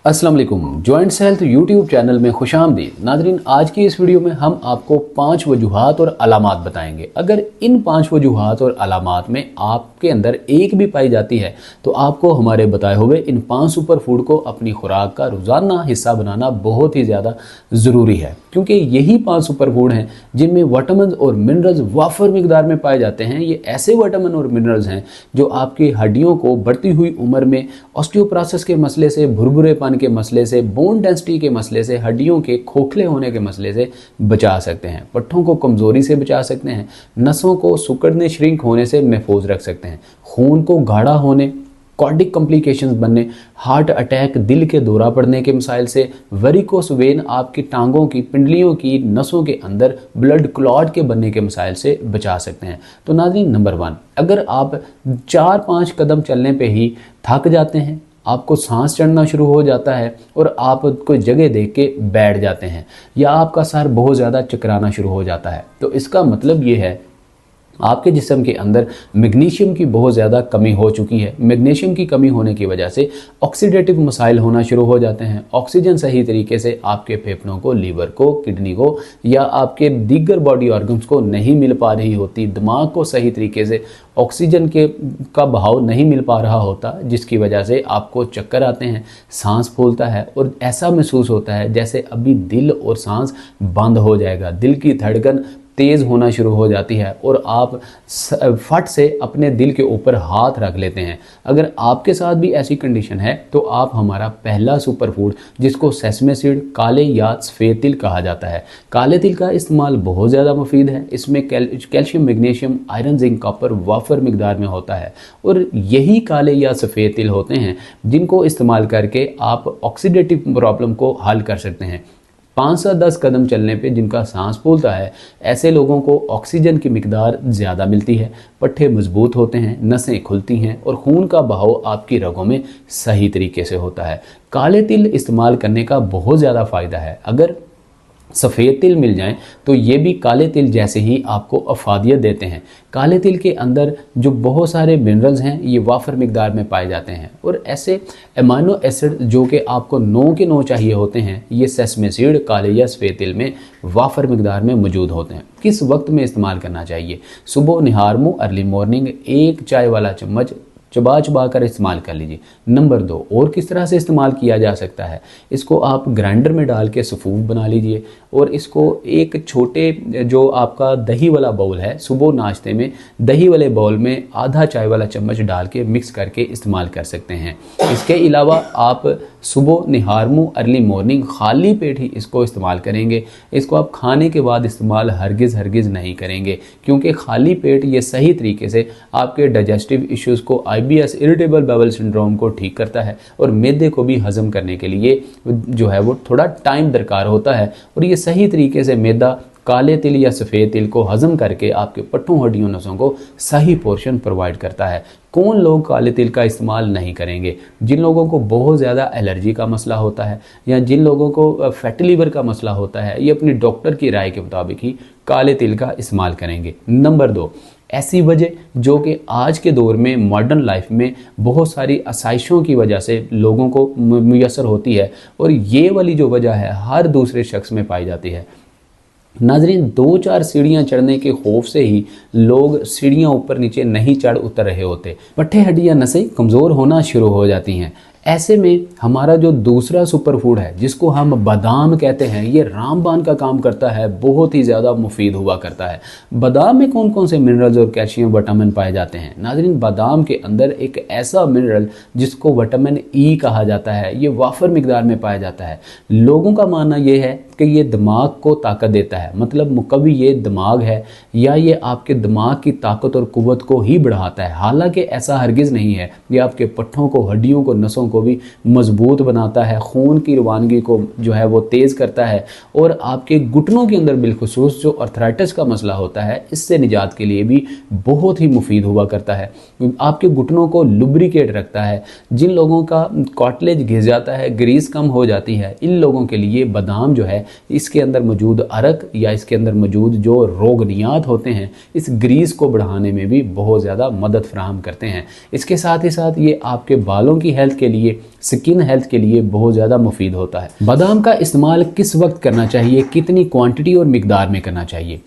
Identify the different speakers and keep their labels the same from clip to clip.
Speaker 1: अस्सलाम वालेकुम। Joints health YouTube channel में खुशामदीद। नाजरीन, आज की इस वीडियो में हम आपको 5 वजूहात और अलामात बताएंगे। अगर इन 5 वजूहात और अलामात में आपके अंदर एक भी पाई जाती है तो आपको हमारे बताए हुए इन 5 सुपर फूड को अपनी खुराक का रोज़ाना हिस्सा बनाना बहुत ही ज़्यादा ज़रूरी है, क्योंकि यही 5 सुपर फूड हैं जिनमें विटामिन और मिनरल्स वाफर मिकदार में पाए जाते हैं। ये ऐसे विटामिन और मिनरल्स हैं जो आपकी हड्डियों को बढ़ती हुई उम्र में ऑस्टियोपोरोसिस के मसले से, भुरभुरेपन के मसले से, बोन डेंसिटी के मसले से, हड्डियों के खोखले होने के मसले से बचा सकते हैं, पट्ठों को कमज़ोरी से बचा सकते हैं, नसों को सिकुड़ने श्रिंक होने से महफूज रख सकते हैं, खून को गाढ़ा होने, कार्डिक कॉम्प्लिकेशंस बनने, हार्ट अटैक, दिल के दौरा पड़ने के मसाइल से, वेरिकोस वेन आपकी टांगों की पिंडलियों की नसों के अंदर ब्लड क्लॉट के बनने के मसाइल से बचा सकते हैं। तो नाज़रीन, नंबर 1, अगर आप 4-5 कदम चलने पे ही थक जाते हैं, आपको सांस चढ़ना शुरू हो जाता है और आप कोई जगह देख के बैठ जाते हैं, या आपका सर बहुत ज़्यादा चकराना शुरू हो जाता है, तो इसका मतलब ये है आपके जिस्म के अंदर मैग्नीशियम की बहुत ज़्यादा कमी हो चुकी है। मैग्नीशियम की कमी होने की वजह से ऑक्सीडेटिव मसाइल होना शुरू हो जाते हैं। ऑक्सीजन सही तरीके से आपके फेफड़ों को, लीवर को, किडनी को या आपके दीगर बॉडी ऑर्गन्स को नहीं मिल पा रही होती। दिमाग को सही तरीके से ऑक्सीजन का बहाव नहीं मिल पा रहा होता, जिसकी वजह से आपको चक्कर आते हैं, सांस फूलता है और ऐसा महसूस होता है जैसे अभी दिल और सांस बंद हो जाएगा। दिल की धड़कन तेज़ होना शुरू हो जाती है और आप फट से अपने दिल के ऊपर हाथ रख लेते हैं। अगर आपके साथ भी ऐसी कंडीशन है तो आप हमारा पहला सुपर फूड, जिसको सेसमे सीड, काले या सफ़ेद तिल कहा जाता है, काले तिल का इस्तेमाल बहुत ज़्यादा मुफीद है। इसमें calcium, magnesium, iron, zinc, copper वाफर मिकदार में होता है और यही काले या सफ़ेद तिल होते हैं जिनको इस्तेमाल करके आप ऑक्सीडेटिव प्रॉब्लम को हल कर सकते हैं। 5 से 10 कदम चलने पे जिनका सांस फूलता है, ऐसे लोगों को ऑक्सीजन की मिकदार ज़्यादा मिलती है, पट्ठे मजबूत होते हैं, नसें खुलती हैं और खून का बहाव आपकी रगों में सही तरीके से होता है। काले तिल इस्तेमाल करने का बहुत ज़्यादा फ़ायदा है। अगर सफ़ेद तिल मिल जाएं तो ये भी काले तिल जैसे ही आपको अफादियत देते हैं। काले तिल के अंदर जो बहुत सारे मिनरल्स हैं ये वाफर मिकदार में पाए जाते हैं और ऐसे एमाइनो एसिड जो कि आपको 9 के 9 चाहिए होते हैं, ये सेसमे सीड, काले या सफ़ेद तिल में वाफर मिकदार में मौजूद होते हैं। किस वक्त में इस्तेमाल करना चाहिए? सुबह निहार मुँह, अर्ली मॉर्निंग 1 चाय वाला चम्मच चबा चबा कर इस्तेमाल कर लीजिए। नंबर 2, और किस तरह से इस्तेमाल किया जा सकता है? इसको आप ग्राइंडर में डाल के सफ़ूफ बना लीजिए और इसको एक छोटे जो आपका दही वाला बाउल है, सुबह नाश्ते में दही वाले बाउल में आधा चाय वाला चम्मच डाल के मिक्स करके इस्तेमाल कर सकते हैं। इसके अलावा आप सुबह निहार मुँह, अर्ली मॉर्निंग खाली पेट ही इसको इस्तेमाल करेंगे। इसको आप खाने के बाद इस्तेमाल हरगिज़ नहीं करेंगे, क्योंकि खाली पेट ये सही तरीके से आपके डाइजेस्टिव इश्यूज़ को, IBS इरिटेबल बाउल सिंड्रोम को ठीक करता है और मैदे को भी हजम करने के लिए जो है वो थोड़ा टाइम दरकार होता है और ये सही तरीके से मैदा काले तिल या सफ़ेद तिल को हजम करके आपके पट्टों, हड्डियों, नसों को सही पोर्शन प्रोवाइड करता है। कौन लोग काले तिल का इस्तेमाल नहीं करेंगे? जिन लोगों को बहुत ज़्यादा एलर्जी का मसला होता है या जिन लोगों को फैटी लीवर का मसला होता है, ये अपनी डॉक्टर की राय के मुताबिक ही काले तिल का इस्तेमाल करेंगे। नंबर 2, ऐसी वजह जो कि आज के दौर में मॉडर्न लाइफ में बहुत सारी आसाइशों की वजह से लोगों को मुयसर होती है और ये वाली जो वजह है हर दूसरे शख्स में पाई जाती है। नाजरीन, 2-4 सीढ़ियाँ चढ़ने के खौफ से ही लोग सीढ़ियाँ ऊपर नीचे नहीं चढ़ उतर रहे होते, पट्टे, हड्डियाँ, नसें कमज़ोर होना शुरू हो जाती हैं। ऐसे में हमारा जो दूसरा सुपर फूड है, जिसको हम बादाम कहते हैं, ये रामबाण का काम करता है, बहुत ही ज़्यादा मुफीद हुआ करता है। बादाम में कौन कौन से मिनरल्स और कैल्शियम, विटामिन पाए जाते हैं? नाज़रीन, बादाम के अंदर एक ऐसा मिनरल जिसको विटामिन ई कहा जाता है, ये वाफर मिकदार में पाया जाता है। लोगों का मानना ये है कि ये दिमाग को ताकत देता है, मतलब मुकव्वी ये दिमाग है या ये आपके दिमाग की ताकत और कुव्वत को ही बढ़ाता है। हालांकि ऐसा हरगिज़ नहीं है। ये आपके पट्ठों को, हड्डियों को, नसों को भी मजबूत बनाता है, खून की रवानगी को जो है वो तेज़ करता है और आपके घुटनों के अंदर बिलखुसूस जो अर्थराइटिस का मसला होता है, इससे निजात के लिए भी बहुत ही मुफीद हुआ करता है। आपके घुटनों को लुब्रिकेट रखता है। जिन लोगों का कॉटलेज घिस जाता है, ग्रीस कम हो जाती है, इन लोगों के लिए बादाम जो है, इसके अंदर मौजूद अरक या इसके अंदर मौजूद जो रोगनियात होते हैं, इस ग्रीस को बढ़ाने में भी बहुत ज़्यादा मदद फराहम करते हैं। इसके साथ ही साथ ये आपके बालों की हेल्थ के लिए चाहिए, स्किन हेल्थ के लिए बहुत ज़्यादा मुफीद होता है। बादाम का इस्तेमाल किस वक्त करना चाहिए, कितनी क्वांटिटी और मिकदार में करना चाहिए?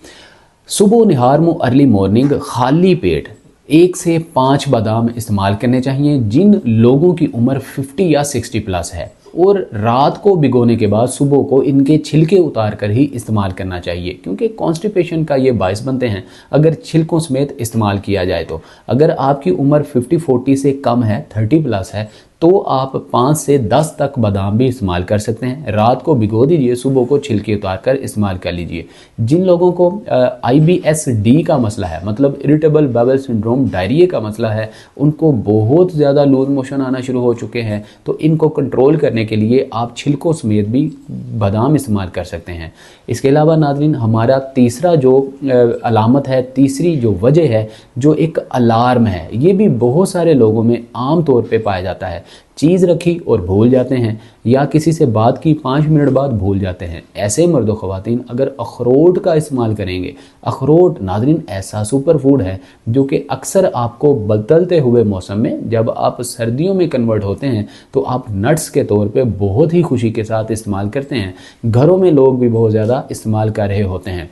Speaker 1: सुबह निहार में अर्ली मॉर्निंग खाली पेट 1 से 5 बादाम इस्तेमाल करने चाहिए जिन लोगों की उम्र 50 या 60 प्लस है, और रात को भिगोने के बाद सुबह को इनके छिलके उतार कर ही इस्तेमाल करना चाहिए, क्योंकि कॉन्स्टिपेशन का ये बायस बनते हैं अगर छिलकों समेत इस्तेमाल किया जाए तो। अगर आपकी उम्र 50-40 से कम है, 30 प्लस है, तो आप 5 से 10 तक बादाम भी इस्तेमाल कर सकते हैं। रात को भिगो दीजिए, सुबह को छिलके उतार कर इस्तेमाल कर लीजिए। जिन लोगों को IBS-D का मसला है, मतलब इरिटेबल बाउल सिंड्रोम, डायरिया का मसला है, उनको बहुत ज़्यादा लूज मोशन आना शुरू हो चुके हैं, तो इनको कंट्रोल करने के लिए आप छिलकों समेत भी बादाम इस्तेमाल कर सकते हैं। इसके अलावा नाज़रीन, हमारा तीसरा जो अलामत है, तीसरी जो वजह है, जो एक अलार्म है, ये भी बहुत सारे लोगों में आम तौर पे पाया जाता है। चीज़ रखी और भूल जाते हैं, या किसी से बात की 5 मिनट बाद भूल जाते हैं। ऐसे मर्द ख़वातीन अगर अखरोट का इस्तेमाल करेंगे, अखरोट नाज़रीन ऐसा सुपर फूड है जो कि अक्सर आपको बदलते हुए मौसम में, जब आप सर्दियों में कन्वर्ट होते हैं, तो आप नट्स के तौर पे बहुत ही खुशी के साथ इस्तेमाल करते हैं। घरों में लोग भी बहुत ज़्यादा इस्तेमाल कर रहे होते हैं।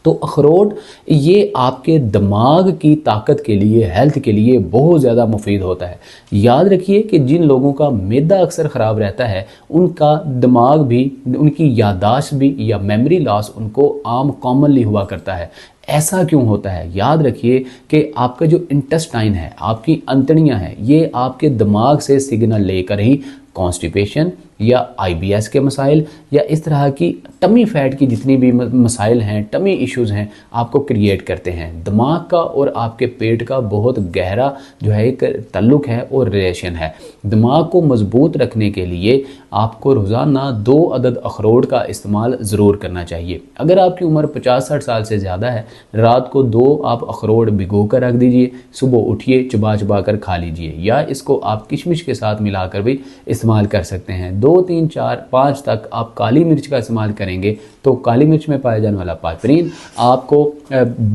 Speaker 1: तो अखरोट ये आपके दिमाग की ताकत के लिए, हेल्थ के लिए बहुत ज़्यादा मुफीद होता है। याद रखिए कि जिन लोगों का मैदा अक्सर ख़राब रहता है, उनका दिमाग भी, उनकी याददाश्त भी या मेमोरी लॉस उनको आम कॉमनली हुआ करता है। ऐसा क्यों होता है? याद रखिए कि आपका जो इंटेस्टाइन है, आपकी अंतड़ियाँ हैं, ये आपके दिमाग से सिग्नल लेकर ही कॉन्स्टिपेशन या IBS के मसाइल या इस तरह की टमी फैट की जितनी भी मसाइल हैं, टमी इश्यूज़ हैं, आपको क्रिएट करते हैं। दिमाग का और आपके पेट का बहुत गहरा जो है एक ताल्लुक़ है और रिलेशन है। दिमाग को मजबूत रखने के लिए आपको रोज़ाना 2 अदद अखरोट का इस्तेमाल ज़रूर करना चाहिए। अगर आपकी उम्र 50-60 साल से ज़्यादा है, रात को 2 आप अखरोट भिगो कर रख दीजिए, सुबह उठिए, चबा चबा कर खा लीजिए, या इसको आप किशमिश के साथ मिलाकर भी इस्तेमाल कर सकते हैं। 2, 3, 4, 5 तक आप काली मिर्च का इस्तेमाल करेंगे तो काली मिर्च में पाया जाने वाला पाइपरीन आपको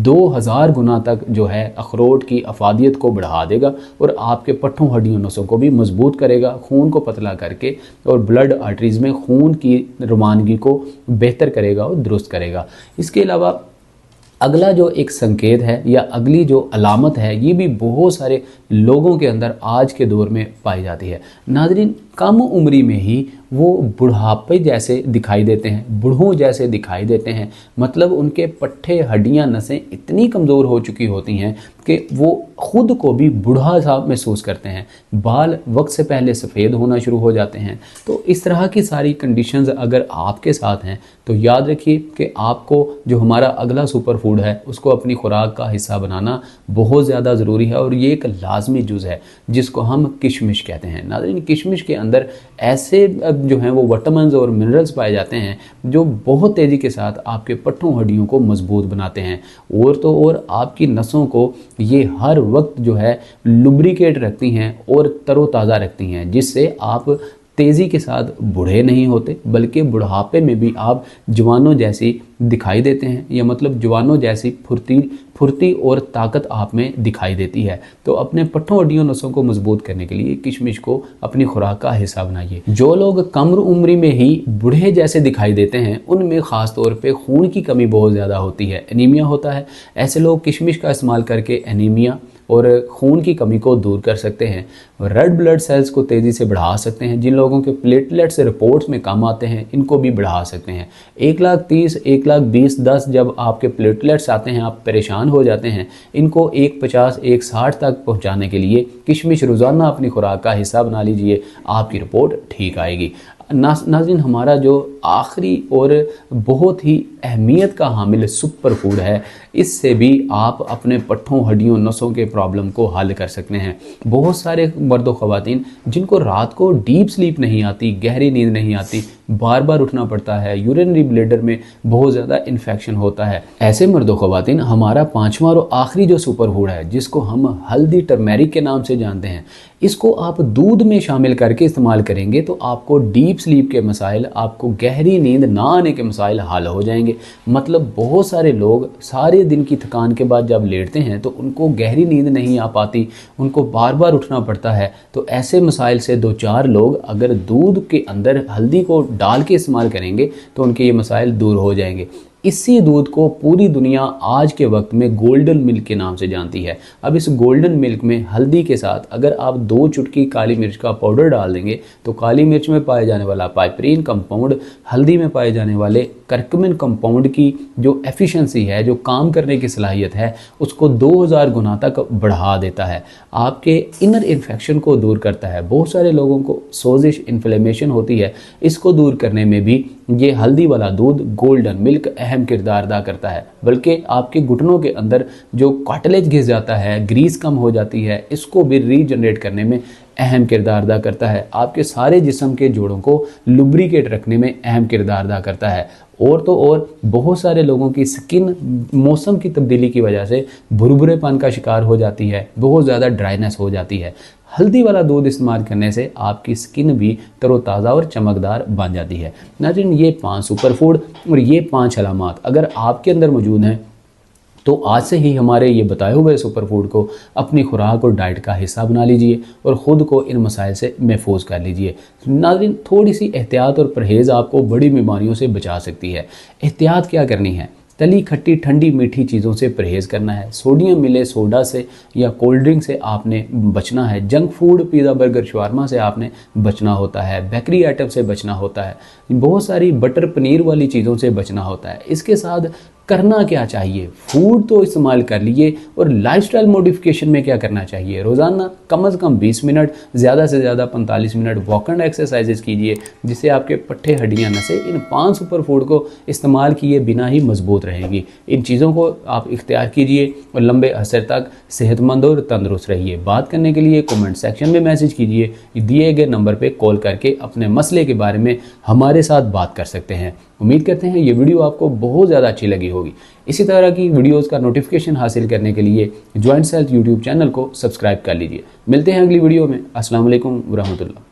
Speaker 1: 2000 गुना तक जो है अखरोट की अफादियत को बढ़ा देगा और आपके पट्ठों, हड्डियों, नसों को भी मजबूत करेगा, खून को पतला करके और ब्लड आर्टरीज़ में खून की रवानगी को बेहतर करेगा और दुरुस्त करेगा। इसके अलावा अगला जो एक संकेत है या अगली जो अलामत है, ये भी बहुत सारे लोगों के अंदर आज के दौर में पाई जाती है। नाज़रीन, कम उम्री में ही वो बुढ़ापे जैसे दिखाई देते हैं, बूढ़ों जैसे दिखाई देते हैं। मतलब उनके पट्ठे, हड्डियां, नसें इतनी कमज़ोर हो चुकी होती हैं कि वो ख़ुद को भी बूढ़ा सा महसूस करते हैं। बाल वक्त से पहले सफ़ेद होना शुरू हो जाते हैं। तो इस तरह की सारी कंडीशंस अगर आपके साथ हैं तो याद रखिए कि आपको जो हमारा अगला सुपर फूड है उसको अपनी खुराक का हिस्सा बनाना बहुत ज़्यादा ज़रूरी है, और ये एक लाजमी जुज़ है जिसको हम किशमिश कहते हैं। नाज़रीन, किशमिश के अंदर ऐसे जो हैं वो विटामिन्स और मिनरल्स पाए जाते हैं जो बहुत तेज़ी के साथ आपके पट्ठों, हड्डियों को मजबूत बनाते हैं, और तो और आपकी नसों को ये हर वक्त जो है लुब्रिकेट रखती हैं और तरोताज़ा रखती हैं, जिससे आप तेज़ी के साथ बूढ़े नहीं होते, बल्कि बुढ़ापे में भी आप जवानों जैसी दिखाई देते हैं, या मतलब जवानों जैसी फुर्ती और ताकत आप में दिखाई देती है। तो अपने पट्ठों, हड्डियों, नसों को मजबूत करने के लिए किशमिश को अपनी खुराक का हिस्सा बनाइए। जो लोग कम उम्र में ही बूढ़े जैसे दिखाई देते हैं, उनमें ख़ास तौर पे खून की कमी बहुत ज़्यादा होती है, एनीमिया होता है। ऐसे लोग किशमिश का इस्तेमाल करके एनीमिया और खून की कमी को दूर कर सकते हैं। रेड ब्लड सेल्स को तेज़ी से बढ़ा सकते हैं। जिन लोगों के प्लेटलेट्स रिपोर्ट्स में कम आते हैं, इनको भी बढ़ा सकते हैं। 1,30,000, 1,20,000, 10 जब आपके प्लेटलेट्स आते हैं, आप परेशान हो जाते हैं। इनको 1,50,000, 1,60,000 तक पहुंचाने के लिए किशमिश रोज़ाना अपनी खुराक का हिस्सा बना लीजिए, आपकी रिपोर्ट ठीक आएगी। नाज़रीन, हमारा जो आखिरी और बहुत ही अहमियत का हामिल सुपर फूड है, इससे भी आप अपने पट्ठों, हड्डियों, नसों के प्रॉब्लम को हल कर सकते हैं। बहुत सारे मर्द व ख़वातीन जिनको रात को डीप स्लीप नहीं आती, गहरी नींद नहीं आती, बार बार उठना पड़ता है, यूरिनरी ब्लैडर में बहुत ज़्यादा इन्फेक्शन होता है। ऐसे मर्दों ख़वातीन हमारा पांचवा और आखिरी जो सुपर फूड है जिसको हम हल्दी टर्मेरिक के नाम से जानते हैं, इसको आप दूध में शामिल करके इस्तेमाल करेंगे तो आपको डीप स्लीप के मसाइल, आपको गहरी नींद ना आने के मसाइल हल हो जाएंगे। मतलब बहुत सारे लोग सारे दिन की थकान के बाद जब लेटते हैं तो उनको गहरी नींद नहीं आ पाती, उनको बार बार उठना पड़ता है। तो ऐसे मसाइल से 2-4 लोग अगर दूध के अंदर हल्दी को डाल के इस्तेमाल करेंगे तो उनके ये मसाइल दूर हो जाएंगे। इसी दूध को पूरी दुनिया आज के वक्त में गोल्डन मिल्क के नाम से जानती है। अब इस गोल्डन मिल्क में हल्दी के साथ अगर आप 2 चुटकी काली मिर्च का पाउडर डाल देंगे तो काली मिर्च में पाए जाने वाला पाइपरीन कंपाउंड, हल्दी में पाए जाने वाले करक्यूमिन कंपाउंड की जो एफिशिएंसी है, जो काम करने की सलाहियत है, उसको 2000 गुना तक बढ़ा देता है। आपके इनर इन्फेक्शन को दूर करता है। बहुत सारे लोगों को सोजिश, इन्फ्लेमेशन होती है, इसको दूर करने में भी ये हल्दी वाला दूध गोल्डन मिल्क अहम किरदार अदा करता है। बल्कि आपके घुटनों के अंदर जो कार्टिलेज घिस जाता है, ग्रीस कम हो जाती है, इसको भी रीजनरेट करने में अहम किरदार अदा करता है। आपके सारे जिस्म के जोड़ों को लुब्रिकेट रखने में अहम किरदार अदा करता है। और तो और बहुत सारे लोगों की स्किन मौसम की तब्दीली की वजह से भुरभुरेपन का शिकार हो जाती है, बहुत ज़्यादा ड्राइनेस हो जाती है। हल्दी वाला दूध इस्तेमाल करने से आपकी स्किन भी तरोताज़ा और चमकदार बन जाती है। नाज़रीन, ये 5 सुपर फूड और ये 5 अलामात अगर आपके अंदर मौजूद हैं तो आज से ही हमारे ये बताए हुए सुपर फूड को अपनी खुराक और डाइट का हिस्सा बना लीजिए और ख़ुद को इन मसाइल से महफूज कर लीजिए। नाज़रीन, थोड़ी सी एहतियात और परहेज़ आपको बड़ी बीमारियों से बचा सकती है। एहतियात क्या करनी है? तली, खट्टी, ठंडी, मीठी चीज़ों से परहेज़ करना है। सोडियम मिले सोडा से या कोल्ड ड्रिंक से आपने बचना है। Junk food, pizza, burger, shawarma से आपने बचना होता है। बेकरी आइटम से बचना होता है। बहुत सारी बटर पनीर वाली चीज़ों से बचना होता है। इसके साथ करना क्या चाहिए? फूड तो इस्तेमाल कर लिए और लाइफस्टाइल मॉडिफिकेशन में क्या करना चाहिए? रोज़ाना कम से कम 20 मिनट, ज़्यादा से ज़्यादा 45 मिनट वॉक एंड एक्सरसाइजेस कीजिए जिससे आपके पट्टे, हड्डियाँ, नसें इन 5 सुपर फूड को इस्तेमाल किए बिना ही मजबूत रहेंगी। इन चीज़ों को आप इख्तियार कीजिए और लंबे अरसे तक सेहतमंद और तंदुरुस्त रहिए। बात करने के लिए कमेंट सेक्शन में मैसेज कीजिए, दिए गए नंबर पर कॉल करके अपने मसले के बारे में हमारे साथ बात कर सकते हैं। उम्मीद करते हैं ये वीडियो आपको बहुत ज़्यादा अच्छी लगी होगी। इसी तरह की वीडियोस का नोटिफिकेशन हासिल करने के लिए जॉइंट्स हेल्थ यूट्यूब चैनल को सब्सक्राइब कर लीजिए। मिलते हैं अगली वीडियो में। अस्सलाम वालेकुम व रहमतुल्लाह।